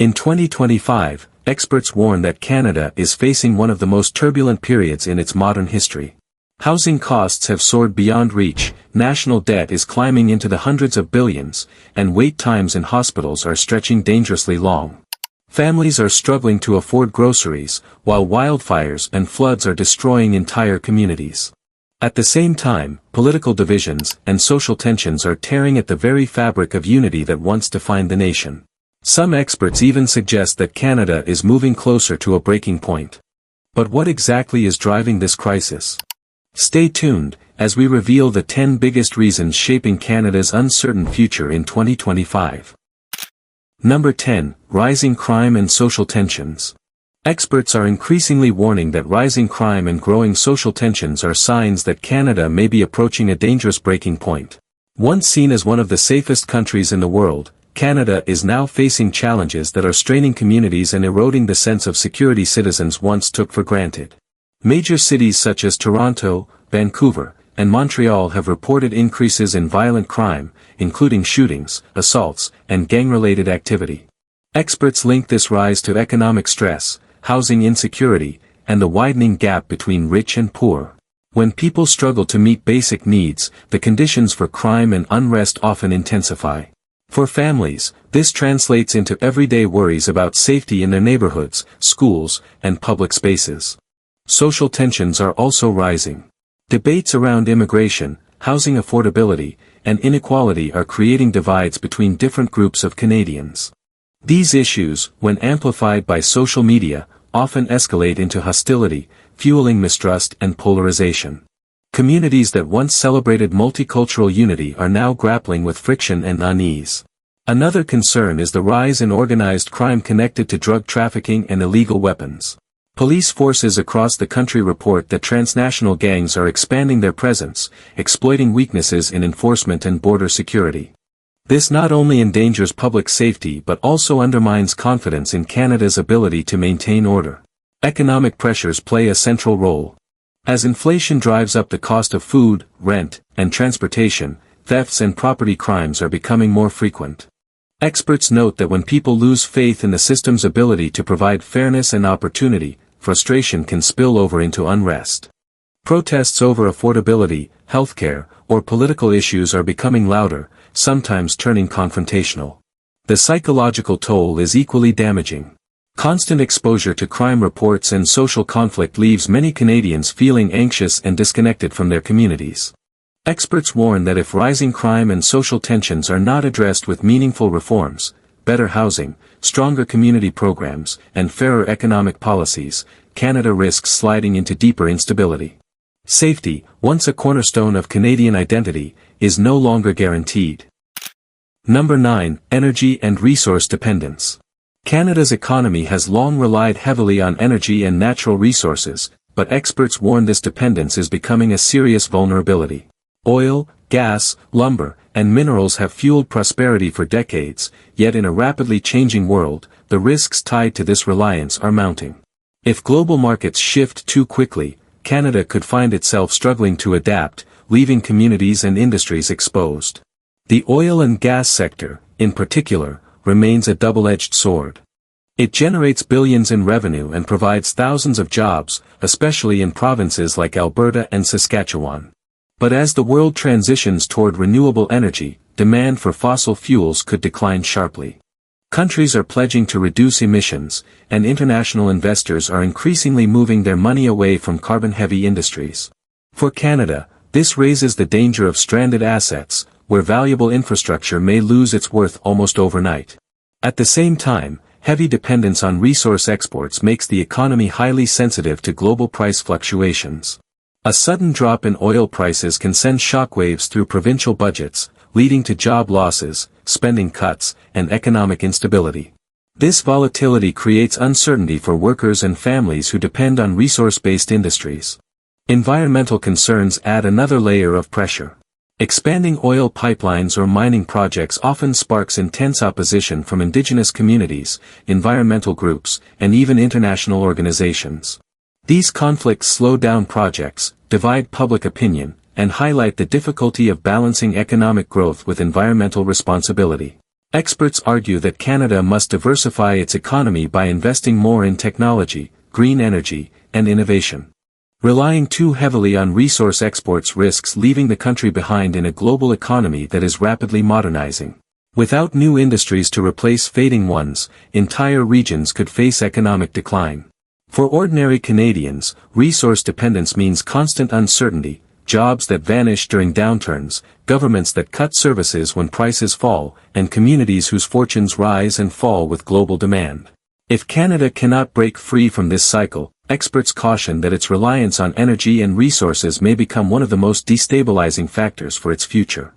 In 2025, experts warn that Canada is facing one of the most turbulent periods in its modern history. Housing costs have soared beyond reach, national debt is climbing into the hundreds of billions, and wait times in hospitals are stretching dangerously long. Families are struggling to afford groceries, while wildfires and floods are destroying entire communities. At the same time, political divisions and social tensions are tearing at the very fabric of unity that once defined the nation. Some experts even suggest that Canada is moving closer to a breaking point. But what exactly is driving this crisis? Stay tuned, as we reveal the 10 biggest reasons shaping Canada's uncertain future in 2025. Number 10. Rising crime and social tensions. Experts are increasingly warning that rising crime and growing social tensions are signs that Canada may be approaching a dangerous breaking point. Once seen as one of the safest countries in the world, Canada is now facing challenges that are straining communities and eroding the sense of security citizens once took for granted. Major cities such as Toronto, Vancouver, and Montreal have reported increases in violent crime, including shootings, assaults, and gang-related activity. Experts link this rise to economic stress, housing insecurity, and the widening gap between rich and poor. When people struggle to meet basic needs, the conditions for crime and unrest often intensify. For families, this translates into everyday worries about safety in their neighborhoods, schools, and public spaces. Social tensions are also rising. Debates around immigration, housing affordability, and inequality are creating divides between different groups of Canadians. These issues, when amplified by social media, often escalate into hostility, fueling mistrust and polarization. Communities that once celebrated multicultural unity are now grappling with friction and unease. Another concern is the rise in organized crime connected to drug trafficking and illegal weapons. Police forces across the country report that transnational gangs are expanding their presence, exploiting weaknesses in enforcement and border security. This not only endangers public safety but also undermines confidence in Canada's ability to maintain order. Economic pressures play a central role. As inflation drives up the cost of food, rent, and transportation, thefts and property crimes are becoming more frequent. Experts note that when people lose faith in the system's ability to provide fairness and opportunity, frustration can spill over into unrest. Protests over affordability, healthcare, or political issues are becoming louder, sometimes turning confrontational. The psychological toll is equally damaging. Constant exposure to crime reports and social conflict leaves many Canadians feeling anxious and disconnected from their communities. Experts warn that if rising crime and social tensions are not addressed with meaningful reforms, better housing, stronger community programs, and fairer economic policies, Canada risks sliding into deeper instability. Safety, once a cornerstone of Canadian identity, is no longer guaranteed. Number 9. Energy and resource dependence. Canada's economy has long relied heavily on energy and natural resources, but experts warn this dependence is becoming a serious vulnerability. Oil, gas, lumber, and minerals have fueled prosperity for decades, yet in a rapidly changing world, the risks tied to this reliance are mounting. If global markets shift too quickly, Canada could find itself struggling to adapt, leaving communities and industries exposed. The oil and gas sector, in particular, remains a double-edged sword. It generates billions in revenue and provides thousands of jobs, especially in provinces like Alberta and Saskatchewan. But as the world transitions toward renewable energy, demand for fossil fuels could decline sharply. Countries are pledging to reduce emissions, and international investors are increasingly moving their money away from carbon-heavy industries. For Canada, this raises the danger of stranded assets, where valuable infrastructure may lose its worth almost overnight. At the same time, heavy dependence on resource exports makes the economy highly sensitive to global price fluctuations. A sudden drop in oil prices can send shockwaves through provincial budgets, leading to job losses, spending cuts, and economic instability. This volatility creates uncertainty for workers and families who depend on resource-based industries. Environmental concerns add another layer of pressure. Expanding oil pipelines or mining projects often sparks intense opposition from indigenous communities, environmental groups, and even international organizations. These conflicts slow down projects, divide public opinion, and highlight the difficulty of balancing economic growth with environmental responsibility. Experts argue that Canada must diversify its economy by investing more in technology, green energy, and innovation. Relying too heavily on resource exports risks leaving the country behind in a global economy that is rapidly modernizing. Without new industries to replace fading ones, entire regions could face economic decline. For ordinary Canadians, resource dependence means constant uncertainty, jobs that vanish during downturns, governments that cut services when prices fall, and communities whose fortunes rise and fall with global demand. If Canada cannot break free from this cycle, experts caution that its reliance on energy and resources may become one of the most destabilizing factors for its future.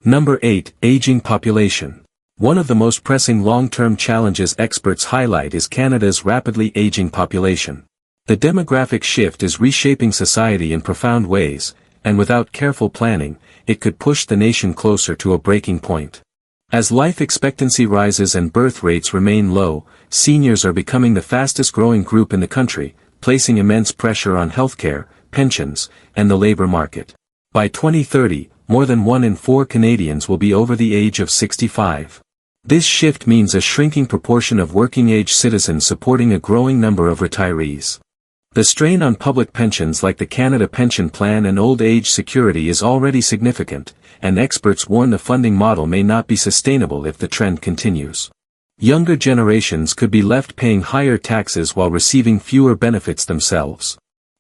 Number 8. Aging population. One of the most pressing long-term challenges experts highlight is Canada's rapidly aging population. The demographic shift is reshaping society in profound ways, and without careful planning, it could push the nation closer to a breaking point. As life expectancy rises and birth rates remain low, seniors are becoming the fastest-growing group in the country, placing immense pressure on healthcare, pensions, and the labor market. By 2030, more than 1 in 4 Canadians will be over the age of 65. This shift means a shrinking proportion of working-age citizens supporting a growing number of retirees. The strain on public pensions like the Canada Pension Plan and Old Age Security is already significant, and experts warn the funding model may not be sustainable if the trend continues. Younger generations could be left paying higher taxes while receiving fewer benefits themselves.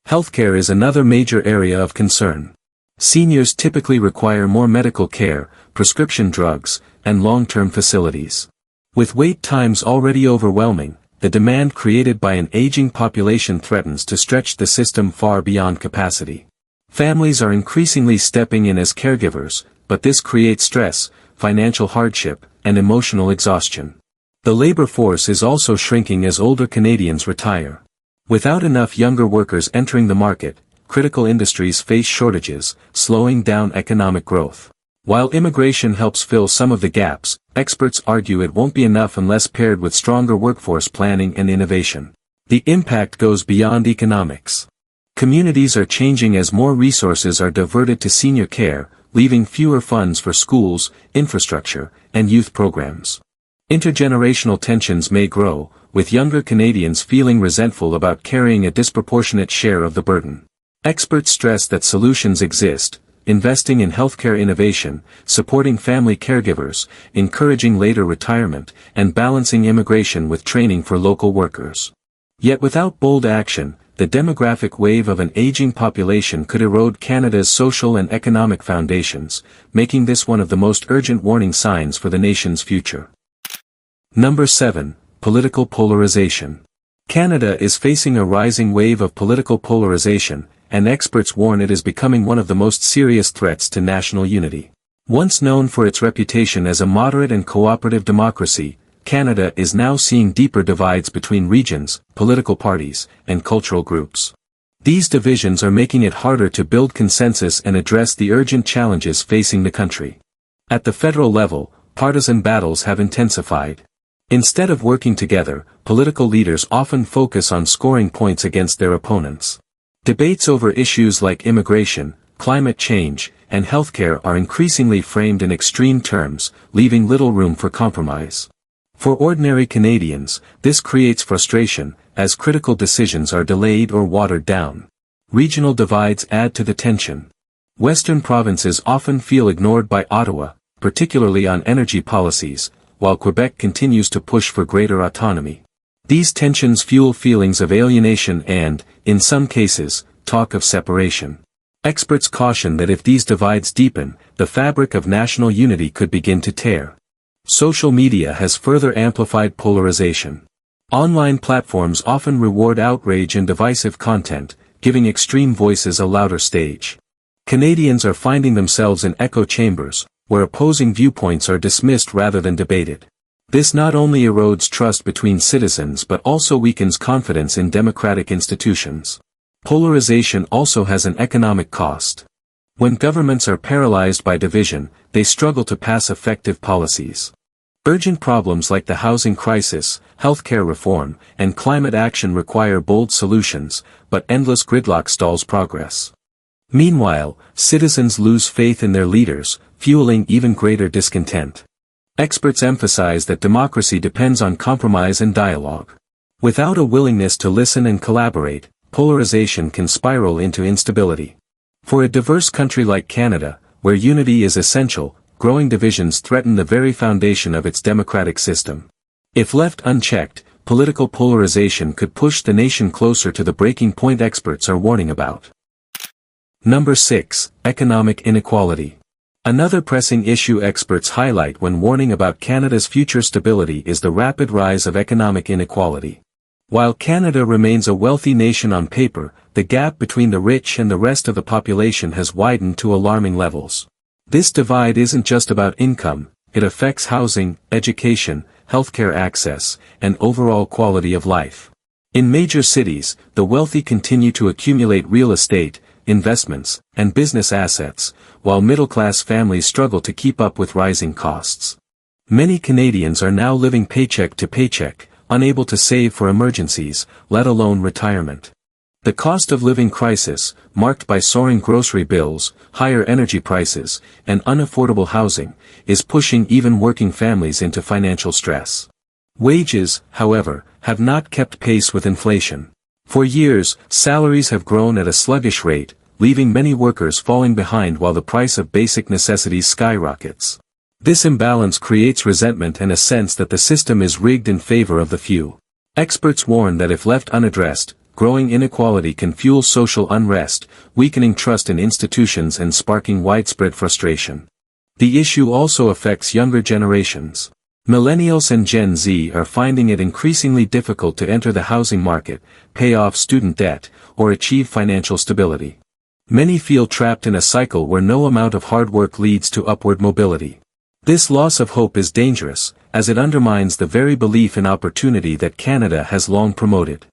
Healthcare is another major area of concern. Seniors typically require more medical care, prescription drugs, and long-term facilities. With wait times already overwhelming, the demand created by an aging population threatens to stretch the system far beyond capacity. Families are increasingly stepping in as caregivers, but this creates stress, financial hardship, and emotional exhaustion. The labor force is also shrinking as older Canadians retire. Without enough younger workers entering the market, critical industries face shortages, slowing down economic growth. While immigration helps fill some of the gaps, experts argue it won't be enough unless paired with stronger workforce planning and innovation. The impact goes beyond economics. Communities are changing as more resources are diverted to senior care, leaving fewer funds for schools, infrastructure, and youth programs. Intergenerational tensions may grow, with younger Canadians feeling resentful about carrying a disproportionate share of the burden. Experts stress that solutions exist: investing in healthcare innovation, supporting family caregivers, encouraging later retirement, and balancing immigration with training for local workers. Yet without bold action, the demographic wave of an aging population could erode Canada's social and economic foundations, making this one of the most urgent warning signs for the nation's future. Number 7. Political polarization. Canada is facing a rising wave of political polarization, and experts warn it is becoming one of the most serious threats to national unity. Once known for its reputation as a moderate and cooperative democracy, Canada is now seeing deeper divides between regions, political parties, and cultural groups. These divisions are making it harder to build consensus and address the urgent challenges facing the country. At the federal level, partisan battles have intensified. Instead of working together, political leaders often focus on scoring points against their opponents. Debates over issues like immigration, climate change, and healthcare are increasingly framed in extreme terms, leaving little room for compromise. For ordinary Canadians, this creates frustration, as critical decisions are delayed or watered down. Regional divides add to the tension. Western provinces often feel ignored by Ottawa, particularly on energy policies, while Quebec continues to push for greater autonomy. These tensions fuel feelings of alienation and, in some cases, talk of separation. Experts caution that if these divides deepen, the fabric of national unity could begin to tear. Social media has further amplified polarization. Online platforms often reward outrage and divisive content, giving extreme voices a louder stage. Canadians are finding themselves in echo chambers, where opposing viewpoints are dismissed rather than debated. This not only erodes trust between citizens but also weakens confidence in democratic institutions. Polarization also has an economic cost. When governments are paralyzed by division, they struggle to pass effective policies. Urgent problems like the housing crisis, healthcare reform, and climate action require bold solutions, but endless gridlock stalls progress. Meanwhile, citizens lose faith in their leaders, fueling even greater discontent. Experts emphasize that democracy depends on compromise and dialogue. Without a willingness to listen and collaborate, polarization can spiral into instability. For a diverse country like Canada, where unity is essential, growing divisions threaten the very foundation of its democratic system. If left unchecked, political polarization could push the nation closer to the breaking point experts are warning about. Number 6. Economic inequality. Another pressing issue experts highlight when warning about Canada's future stability is the rapid rise of economic inequality. While Canada remains a wealthy nation on paper, the gap between the rich and the rest of the population has widened to alarming levels. This divide isn't just about income, it affects housing, education, healthcare access, and overall quality of life. In major cities, the wealthy continue to accumulate real estate, investments, and business assets, while middle-class families struggle to keep up with rising costs. Many Canadians are now living paycheck to paycheck, unable to save for emergencies, let alone retirement. The cost of living crisis, marked by soaring grocery bills, higher energy prices, and unaffordable housing, is pushing even working families into financial stress. Wages, however, have not kept pace with inflation. For years, salaries have grown at a sluggish rate, leaving many workers falling behind while the price of basic necessities skyrockets. This imbalance creates resentment and a sense that the system is rigged in favor of the few. Experts warn that if left unaddressed, growing inequality can fuel social unrest, weakening trust in institutions and sparking widespread frustration. The issue also affects younger generations. Millennials and Gen Z are finding it increasingly difficult to enter the housing market, pay off student debt, or achieve financial stability. Many feel trapped in a cycle where no amount of hard work leads to upward mobility. This loss of hope is dangerous, as it undermines the very belief in opportunity that Canada has long promoted.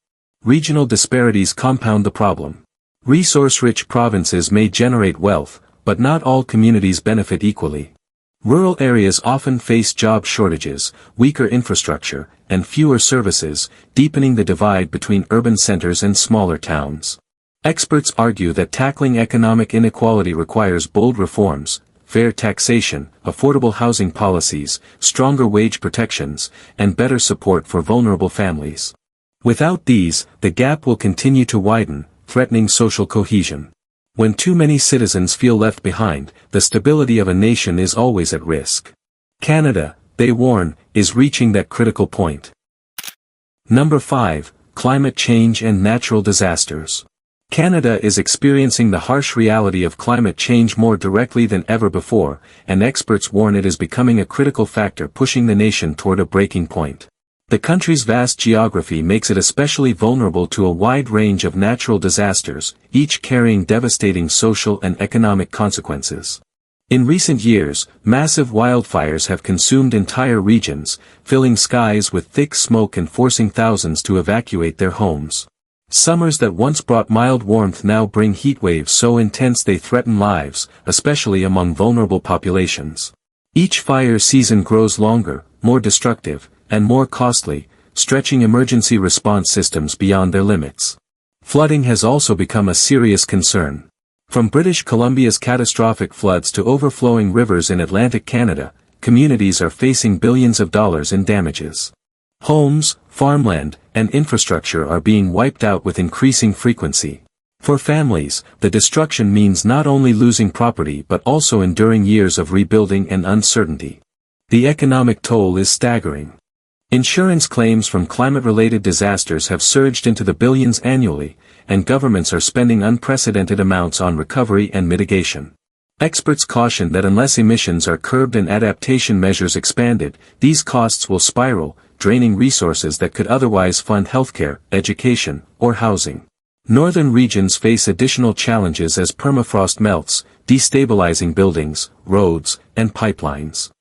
Regional disparities compound the problem. Resource-rich provinces may generate wealth, but not all communities benefit equally. Rural areas often face job shortages, weaker infrastructure, and fewer services, deepening the divide between urban centers and smaller towns. Experts argue that tackling economic inequality requires bold reforms, fair taxation, affordable housing policies, stronger wage protections, and better support for vulnerable families. Without these, the gap will continue to widen, threatening social cohesion. When too many citizens feel left behind, the stability of a nation is always at risk. Canada, they warn, is reaching that critical point. Number 5. Climate change and natural disasters. Canada is experiencing the harsh reality of climate change more directly than ever before, and experts warn it is becoming a critical factor pushing the nation toward a breaking point. The country's vast geography makes it especially vulnerable to a wide range of natural disasters, each carrying devastating social and economic consequences. In recent years, massive wildfires have consumed entire regions, filling skies with thick smoke and forcing thousands to evacuate their homes. Summers that once brought mild warmth now bring heatwaves so intense they threaten lives, especially among vulnerable populations. Each fire season grows longer, more destructive, and more costly, stretching emergency response systems beyond their limits. Flooding has also become a serious concern. From British Columbia's catastrophic floods to overflowing rivers in Atlantic Canada, communities are facing billions of dollars in damages. Homes, farmland, and infrastructure are being wiped out with increasing frequency. For families, the destruction means not only losing property but also enduring years of rebuilding and uncertainty. The economic toll is staggering. Insurance claims from climate-related disasters have surged into the billions annually, and governments are spending unprecedented amounts on recovery and mitigation. Experts caution that unless emissions are curbed and adaptation measures expanded, these costs will spiral, draining resources that could otherwise fund healthcare, education, or housing. Northern regions face additional challenges as permafrost melts, destabilizing buildings, roads, and pipelines.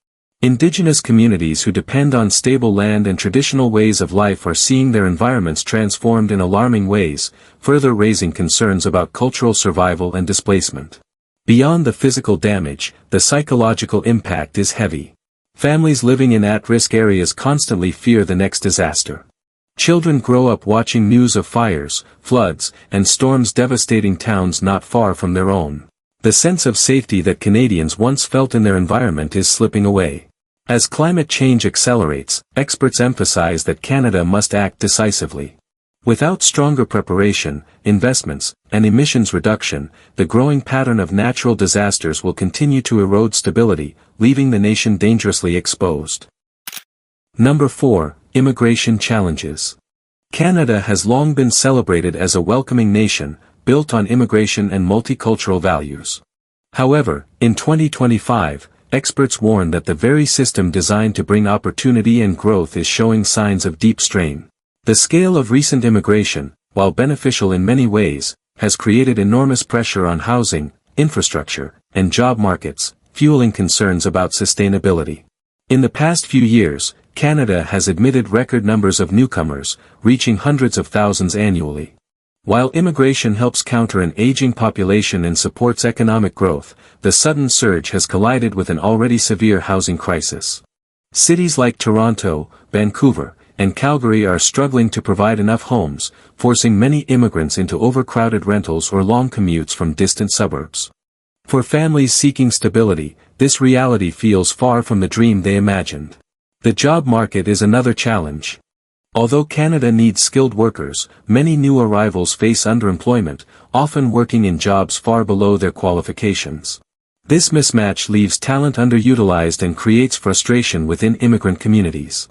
Indigenous communities who depend on stable land and traditional ways of life are seeing their environments transformed in alarming ways, further raising concerns about cultural survival and displacement. Beyond the physical damage, the psychological impact is heavy. Families living in at-risk areas constantly fear the next disaster. Children grow up watching news of fires, floods, and storms devastating towns not far from their own. The sense of safety that Canadians once felt in their environment is slipping away. As climate change accelerates, experts emphasize that Canada must act decisively. Without stronger preparation, investments, and emissions reduction, the growing pattern of natural disasters will continue to erode stability, leaving the nation dangerously exposed. Number 4. Immigration challenges. Canada has long been celebrated as a welcoming nation, built on immigration and multicultural values. However, in 2025, experts warn that the very system designed to bring opportunity and growth is showing signs of deep strain. The scale of recent immigration, while beneficial in many ways, has created enormous pressure on housing, infrastructure, and job markets, fueling concerns about sustainability. In the past few years, Canada has admitted record numbers of newcomers, reaching hundreds of thousands annually. While immigration helps counter an aging population and supports economic growth, the sudden surge has collided with an already severe housing crisis. Cities like Toronto, Vancouver, and Calgary are struggling to provide enough homes, forcing many immigrants into overcrowded rentals or long commutes from distant suburbs. For families seeking stability, this reality feels far from the dream they imagined. The job market is another challenge. Although Canada needs skilled workers, many new arrivals face underemployment, often working in jobs far below their qualifications. This mismatch leaves talent underutilized and creates frustration within immigrant communities.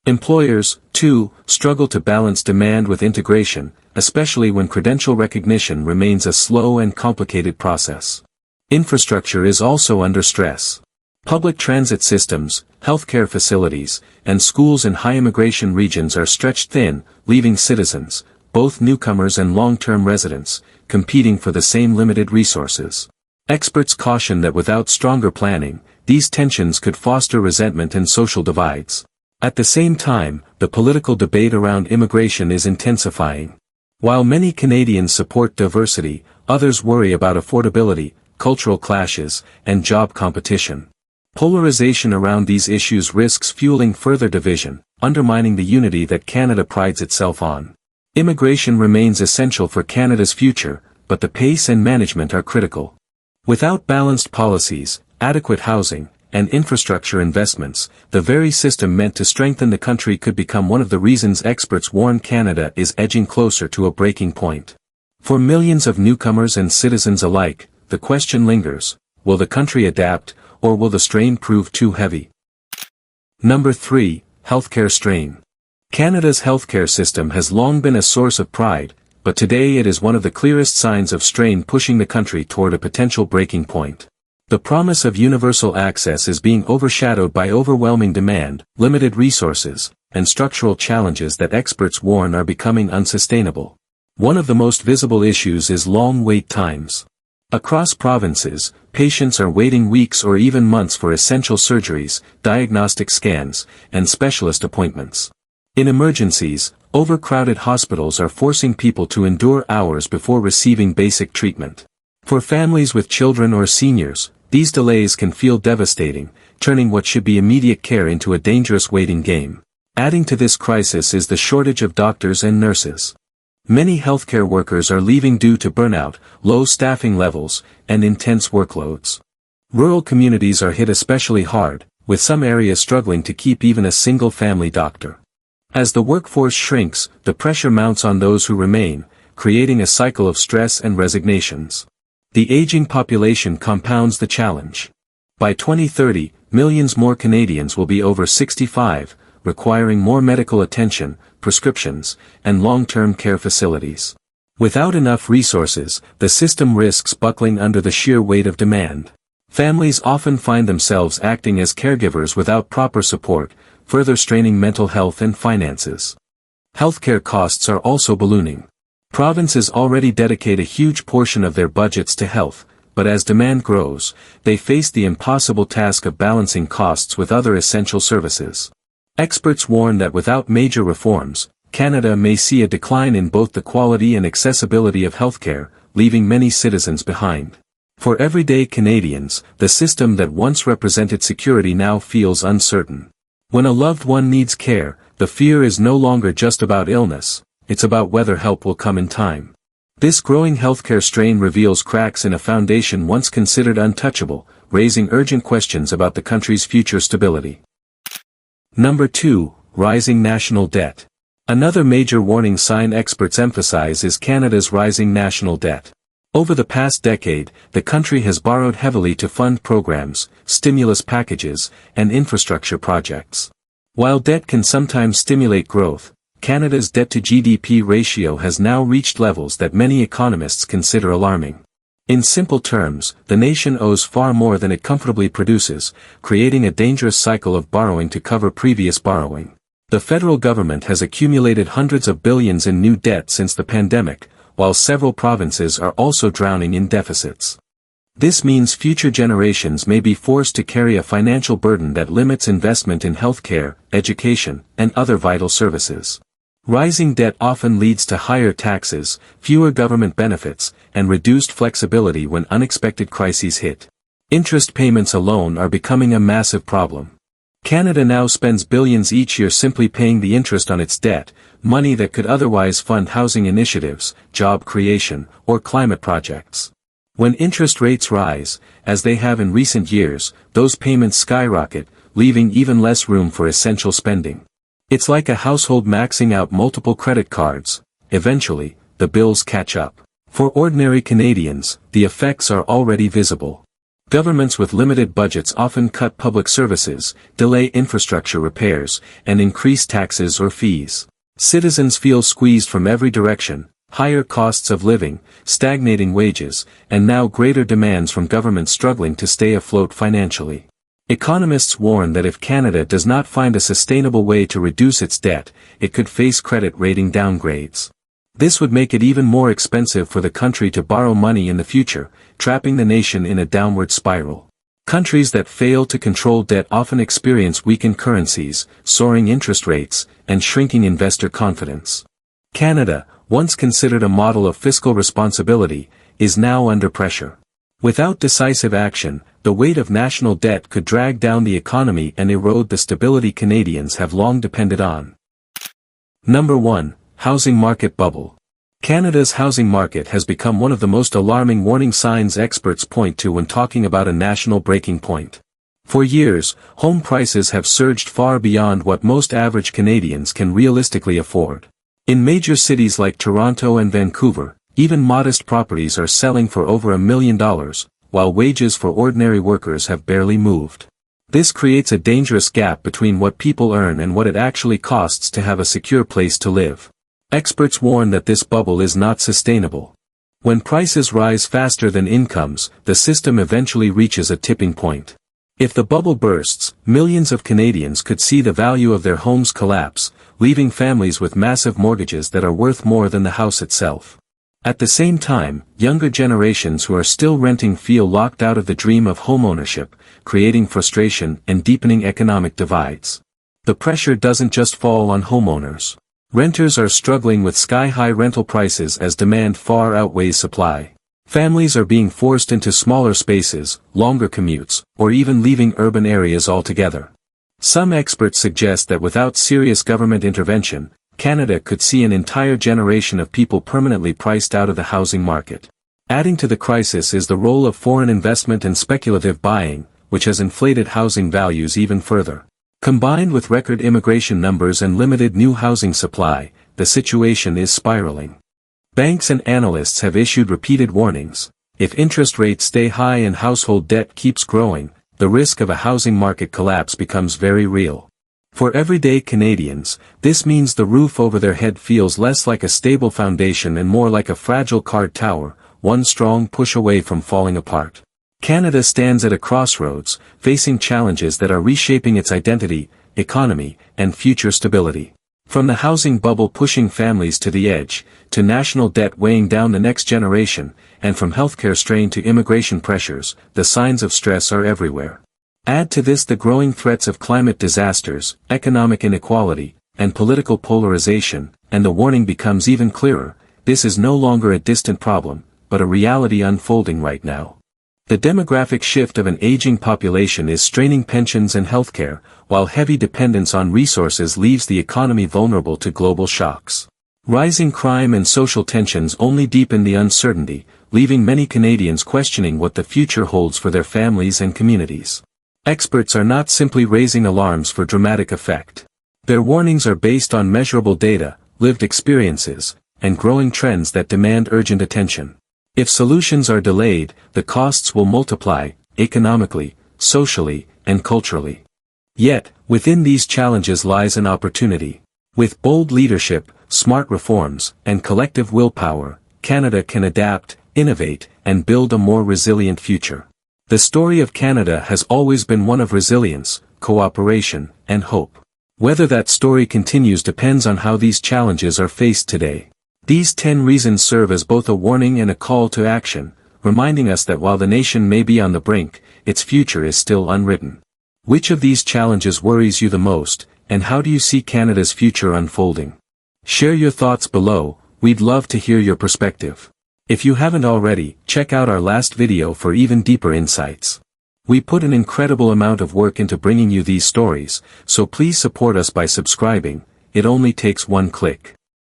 Employers, too, struggle to balance demand with integration, especially when credential recognition remains a slow and complicated process. Infrastructure is also under stress. Public transit systems, healthcare facilities, and schools in high immigration regions are stretched thin, leaving citizens, both newcomers and long-term residents, competing for the same limited resources. Experts caution that without stronger planning, these tensions could foster resentment and social divides. At the same time, the political debate around immigration is intensifying. While many Canadians support diversity, others worry about affordability, cultural clashes, and job competition. Polarization around these issues risks fueling further division, undermining the unity that Canada prides itself on. Immigration remains essential for Canada's future, but the pace and management are critical. Without balanced policies, adequate housing, and infrastructure investments, the very system meant to strengthen the country could become one of the reasons experts warn Canada is edging closer to a breaking point. For millions of newcomers and citizens alike, the question lingers: will the country adapt, or will the strain prove too heavy? Number 3. Healthcare strain. Canada's healthcare system has long been a source of pride, but today it is one of the clearest signs of strain pushing the country toward a potential breaking point. The promise of universal access is being overshadowed by overwhelming demand, limited resources, and structural challenges that experts warn are becoming unsustainable. One of the most visible issues is long wait times. Across provinces, patients are waiting weeks or even months for essential surgeries, diagnostic scans, and specialist appointments. In emergencies, overcrowded hospitals are forcing people to endure hours before receiving basic treatment. For families with children or seniors, these delays can feel devastating, turning what should be immediate care into a dangerous waiting game. Adding to this crisis is the shortage of doctors and nurses. Many healthcare workers are leaving due to burnout, low staffing levels, and intense workloads. Rural communities are hit especially hard, with some areas struggling to keep even a single family doctor. As the workforce shrinks, the pressure mounts on those who remain, creating a cycle of stress and resignations. The aging population compounds the challenge. By 2030, millions more Canadians will be over 65, requiring more medical attention, prescriptions, and long-term care facilities. Without enough resources, the system risks buckling under the sheer weight of demand. Families often find themselves acting as caregivers without proper support, further straining mental health and finances. Healthcare costs are also ballooning. Provinces already dedicate a huge portion of their budgets to health, but as demand grows, they face the impossible task of balancing costs with other essential services. Experts warn that without major reforms, Canada may see a decline in both the quality and accessibility of healthcare, leaving many citizens behind. For everyday Canadians, the system that once represented security now feels uncertain. When a loved one needs care, the fear is no longer just about illness, it's about whether help will come in time. This growing healthcare strain reveals cracks in a foundation once considered untouchable, raising urgent questions about the country's future stability. Number 2, rising national debt. Another major warning sign experts emphasize is Canada's rising national debt. Over the past decade, the country has borrowed heavily to fund programs, stimulus packages, and infrastructure projects. While debt can sometimes stimulate growth, Canada's debt-to-GDP ratio has now reached levels that many economists consider alarming. In simple terms, the nation owes far more than it comfortably produces, creating a dangerous cycle of borrowing to cover previous borrowing. The federal government has accumulated hundreds of billions in new debt since the pandemic, while several provinces are also drowning in deficits. This means future generations may be forced to carry a financial burden that limits investment in healthcare, education, and other vital services. Rising debt often leads to higher taxes, fewer government benefits, and reduced flexibility when unexpected crises hit. Interest payments alone are becoming a massive problem. Canada now spends billions each year simply paying the interest on its debt, money that could otherwise fund housing initiatives, job creation, or climate projects. When interest rates rise, as they have in recent years, those payments skyrocket, leaving even less room for essential spending. It's like a household maxing out multiple credit cards. Eventually, the bills catch up. For ordinary Canadians, the effects are already visible. Governments with limited budgets often cut public services, delay infrastructure repairs, and increase taxes or fees. Citizens feel squeezed from every direction: higher costs of living, stagnating wages, and now greater demands from governments struggling to stay afloat financially. Economists warn that if Canada does not find a sustainable way to reduce its debt, it could face credit rating downgrades. This would make it even more expensive for the country to borrow money in the future, trapping the nation in a downward spiral. Countries that fail to control debt often experience weakened currencies, soaring interest rates, and shrinking investor confidence. Canada, once considered a model of fiscal responsibility, is now under pressure. Without decisive action, the weight of national debt could drag down the economy and erode the stability Canadians have long depended on. Number 1, housing market bubble. Canada's housing market has become one of the most alarming warning signs experts point to when talking about a national breaking point. For years, home prices have surged far beyond what most average Canadians can realistically afford. In major cities like Toronto and Vancouver, even modest properties are selling for over $1 million, while wages for ordinary workers have barely moved. This creates a dangerous gap between what people earn and what it actually costs to have a secure place to live. Experts warn that this bubble is not sustainable. When prices rise faster than incomes, the system eventually reaches a tipping point. If the bubble bursts, millions of Canadians could see the value of their homes collapse, leaving families with massive mortgages that are worth more than the house itself. At the same time, younger generations who are still renting feel locked out of the dream of homeownership, creating frustration and deepening economic divides. The pressure doesn't just fall on homeowners. Renters are struggling with sky-high rental prices as demand far outweighs supply. Families are being forced into smaller spaces, longer commutes, or even leaving urban areas altogether. Some experts suggest that without serious government intervention, Canada could see an entire generation of people permanently priced out of the housing market. Adding to the crisis is the role of foreign investment and speculative buying, which has inflated housing values even further. Combined with record immigration numbers and limited new housing supply, the situation is spiraling. Banks and analysts have issued repeated warnings. If interest rates stay high and household debt keeps growing, the risk of a housing market collapse becomes very real. For everyday Canadians, this means the roof over their head feels less like a stable foundation and more like a fragile card tower, one strong push away from falling apart. Canada stands at a crossroads, facing challenges that are reshaping its identity, economy, and future stability. From the housing bubble pushing families to the edge, to national debt weighing down the next generation, and from healthcare strain to immigration pressures, the signs of stress are everywhere. Add to this the growing threats of climate disasters, economic inequality, and political polarization, and the warning becomes even clearer: this is no longer a distant problem, but a reality unfolding right now. The demographic shift of an aging population is straining pensions and healthcare, while heavy dependence on resources leaves the economy vulnerable to global shocks. Rising crime and social tensions only deepen the uncertainty, leaving many Canadians questioning what the future holds for their families and communities. Experts are not simply raising alarms for dramatic effect. Their warnings are based on measurable data, lived experiences, and growing trends that demand urgent attention. If solutions are delayed, the costs will multiply, economically, socially, and culturally. Yet, within these challenges lies an opportunity. With bold leadership, smart reforms, and collective willpower, Canada can adapt, innovate, and build a more resilient future. The story of Canada has always been one of resilience, cooperation, and hope. Whether that story continues depends on how these challenges are faced today. These 10 reasons serve as both a warning and a call to action, reminding us that while the nation may be on the brink, its future is still unwritten. Which of these challenges worries you the most, and how do you see Canada's future unfolding? Share your thoughts below, we'd love to hear your perspective. If you haven't already, check out our last video for even deeper insights. We put an incredible amount of work into bringing you these stories, so please support us by subscribing, it only takes one click.